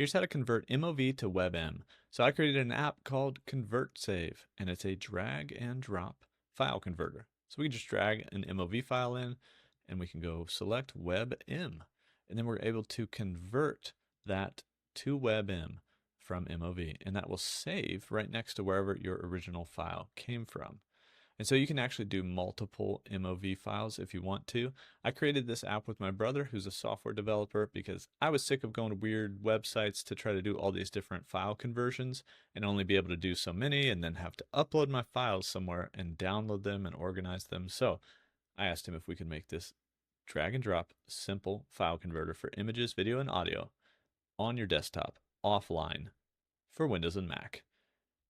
Here's how to convert MOV to WebM. So I created an app called ConvertSave, and it's a drag and drop file converter. So we can just drag an MOV file in, and we can go select WebM, and then we're able to convert that to WebM from MOV, and that will save right next to wherever your original file came from. And so you can actually do multiple MOV files if you want to. I created this app with my brother, who's a software developer, because I was sick of going to weird websites to try to do all these different file conversions and only be able to do so many and then have to upload my files somewhere and download them and organize them. So I asked him if we could make this drag and drop simple file converter for images, video, and audio on your desktop offline for Windows and Mac.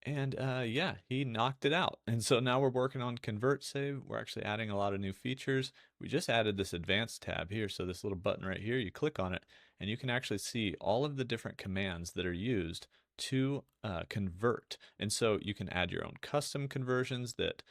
And yeah, he knocked it out. And so now we're working on ConvertSave. We're actually adding a lot of new features. We just added this advanced tab here. So this little button right here, you click on it and you can actually see all of the different commands that are used to convert. And so you can add your own custom conversions that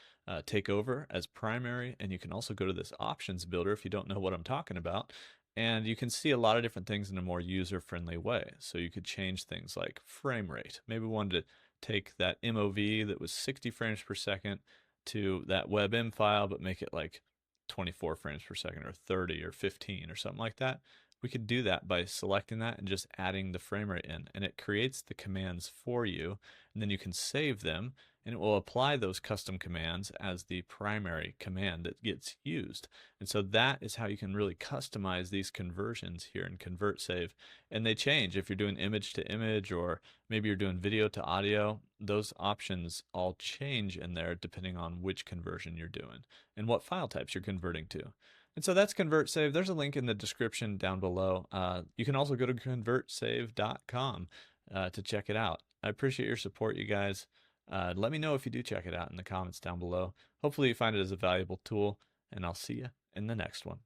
take over as primary. And you can also go to this options builder if you don't know what I'm talking about. And you can see a lot of different things in a more user-friendly way. So you could change things like frame rate. Maybe we wanted to take that MOV that was 60 frames per second to that WebM file, but make it like 24 frames per second or 30 or 15 or something like that. We could do that by selecting that and just adding the frame rate in, and it creates the commands for you, and then you can save them and it will apply those custom commands as the primary command that gets used. And so that is how you can really customize these conversions here in ConvertSave. And they change if you're doing image to image or maybe you're doing video to audio. Those options all change in there depending on which conversion you're doing and what file types you're converting to. And so that's ConvertSave. There's a link in the description down below. You can also go to convertsave.com to check it out. I appreciate your support, you guys. Let me know if you do check it out in the comments down below. Hopefully you find it as a valuable tool, and I'll see you in the next one.